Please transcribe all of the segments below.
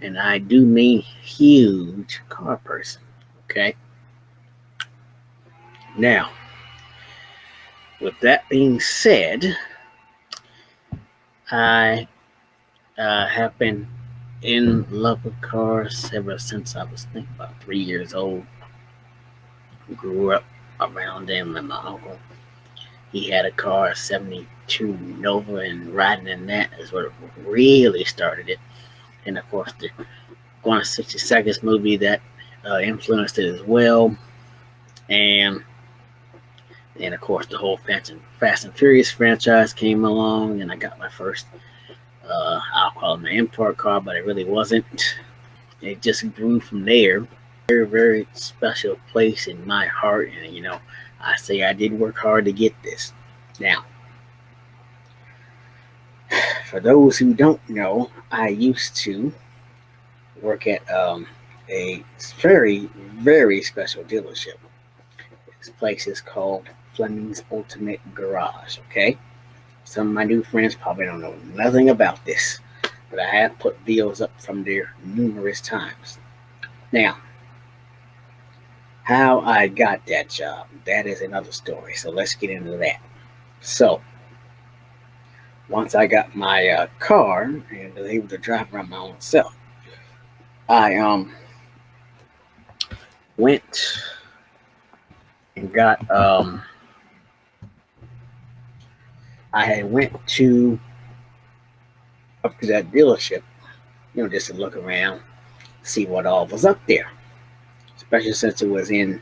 And I do mean huge car person. Okay. Now, with that being said, I have been in love with cars ever since I was, I think, about 3 years old. Grew up around them, and my uncle, he had a car, a 72 Nova, and riding in that is what really started it. And of course, the Gone 60 Seconds movie that influenced it as well. And of course, the whole Fast and Furious franchise came along, and I got my first, I'll call it my import car, but it really wasn't. It just grew from there. Very, very special place in my heart, and I say I did work hard to get this. Now, for those who don't know, I used to work at a very, very special dealership. This place is called Flemings Ultimate Garage. Okay, some of my new friends probably don't know nothing about this, but I have put videos up from there numerous times. Now, how I got that job, that is another story. So let's get into that. So, once I got my car and was able to drive around my own self, I went and got I had went to up to that dealership, just to look around, see what all was up there. Especially since it was in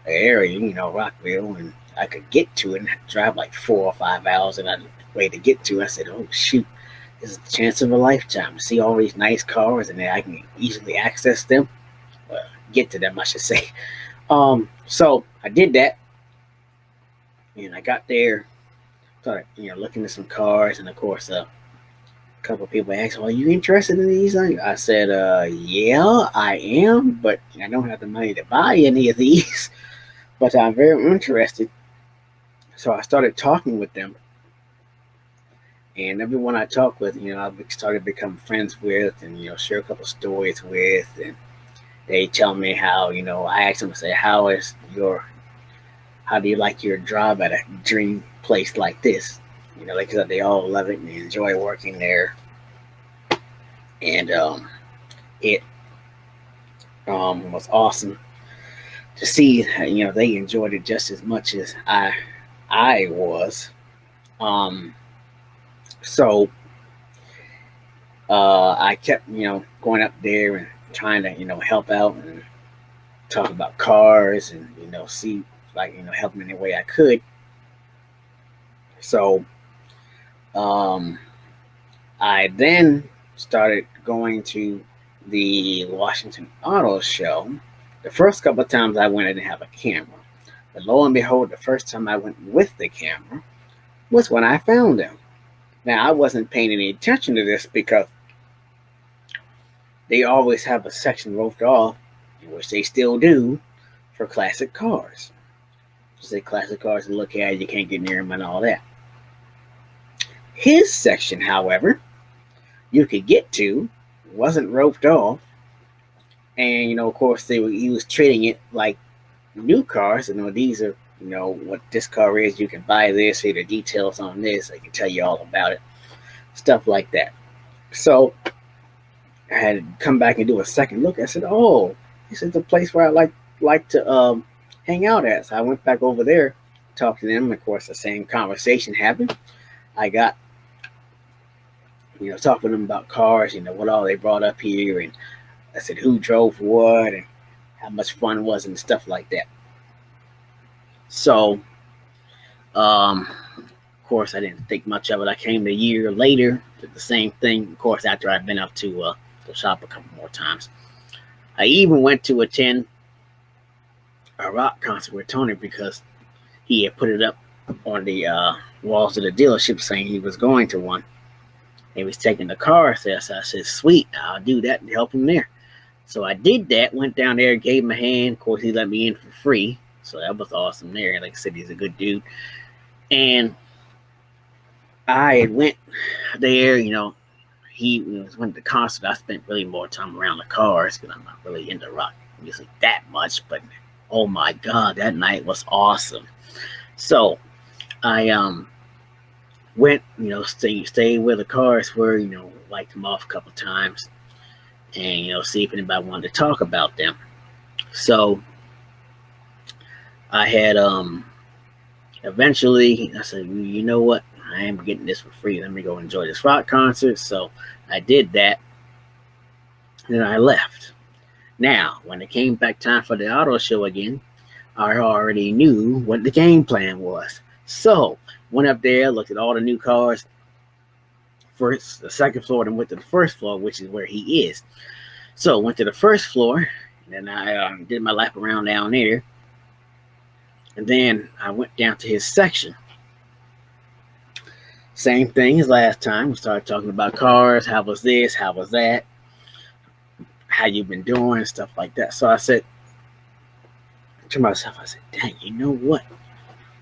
the area, Rockville, and I could get to it and drive like 4 or 5 hours and I way to get to it. I said, "Oh shoot, this is the chance of a lifetime to see all these nice cars and then I can easily access them, get to them, I should say." So I did that, and I got there, started, looking at some cars, and of course, a couple of people asked, "Are you interested in these?" I said, "Yeah, I am, but I don't have the money to buy any of these, but I'm very interested." So I started talking with them, and everyone I talked with, I started to become friends with, and share a couple of stories with, and they tell me how, I asked them, I say, how do you like your job at a dream place like this? Like I said, they all love it and they enjoy working there. And it was awesome to see, they enjoyed it just as much as I was. Um, so I kept, going up there and trying to, help out and talk about cars and, see if I, help them in any way I could. So um, I then started going to the Washington Auto Show. The first couple of times I went, I didn't have a camera. But lo and behold, the first time I went with the camera was when I found them. Now, I wasn't paying any attention to this because they always have a section roped off, which they still do, for classic cars. You say classic cars to look at, you can't get near them and all that. His section, however, you could get to, wasn't roped off, and of course, he was treating it like new cars. These are, what this car is. You can buy this, see the details on this. I can tell you all about it, stuff like that. So I had to come back and do a second look. I said, "Oh, this is the place where I like to hang out at." So I went back over there, talked to them. Of course, the same conversation happened. I got, talking to them about cars, what all they brought up here, and I said who drove what and how much fun was and stuff like that. So, of course, I didn't think much of it. I came a year later, did the same thing. Of course, after I'd been up to the shop a couple more times. I even went to attend a rock concert with Tony because he had put it up on the walls of the dealership saying he was going to one. He was taking the car test. I said, "Sweet, I'll do that and help him there." So I did that, went down there, gave him a hand. Of course, he let me in for free. So that was awesome there. Like I said, he's a good dude. And I went there, he went to the concert. I spent really more time around the cars because I'm not really into rock music that much. But oh my god, that night was awesome. So I went, stayed where the cars were, liked them off a couple times, and see if anybody wanted to talk about them. So I had eventually I said, you know what? I am getting this for free. Let me go enjoy this rock concert. So I did that. Then I left. Now, when it came back time for the auto show again, I already knew what the game plan was. So went up there, looked at all the new cars. First, the second floor, then went to the first floor, which is where he is. So went to the first floor, and then I did my lap around down there. And then I went down to his section. Same thing as last time. We started talking about cars. How was this? How was that? How you been doing? Stuff like that. So I said to myself, I said, dang, you know what?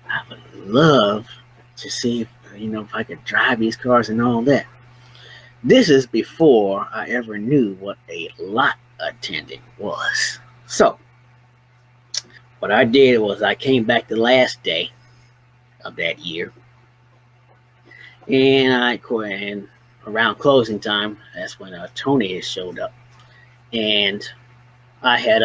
I would love to see if I could drive these cars and all that. This is before I ever knew what a lot attendant was. So what I did was I came back the last day of that year, and around closing time, that's when Tony had showed up, and I had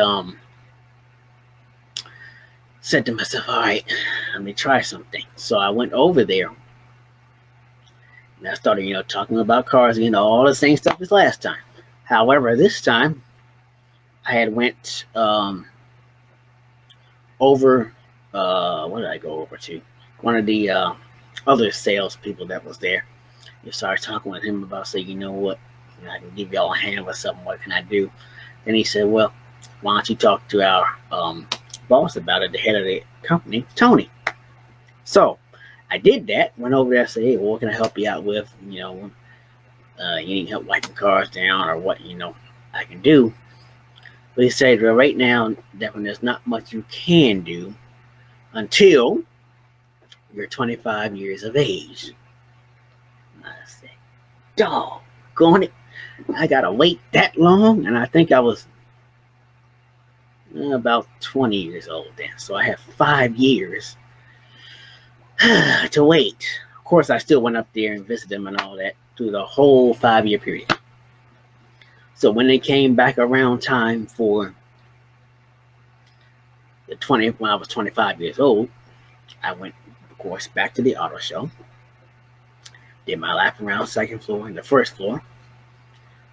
said to myself, all right, let me try something. So I went over there, and I started, talking about cars, all the same stuff as last time. However, this time I had went over, what did I go over to? One of the other salespeople that was there. You started talking with him about, say, you know what, I can give y'all a hand with something. What can I do? And he said, well, why don't you talk to our boss about it, the head of the company, Tony. So I did that. Went over there and said, hey, well, what can I help you out with? You need help wiping cars down or what, I can do. But he said, well, right now, Devin, there's not much you can do until you're 25 years of age. And I said, doggone it. I got to wait that long? And I think I was about 20 years old then. So I have 5 years to wait. Of course, I still went up there and visited them and all that through the whole 5-year period. So when they came back around time for when I was 25 years old, I went, of course, back to the auto show. Did my lap around second floor and the first floor.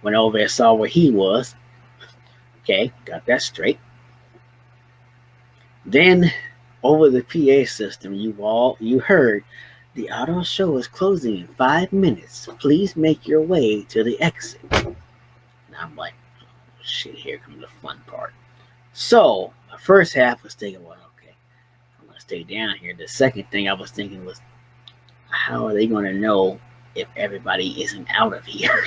Went over and saw where he was. Okay, got that straight. Then over the PA system, you heard the auto show is closing in 5 minutes. Please make your way to the exit. And I'm like, oh, shit, here comes the fun part. So the first half was thinking, well, okay, I'm gonna stay down here. The second thing I was thinking was, how are they gonna know if everybody isn't out of here?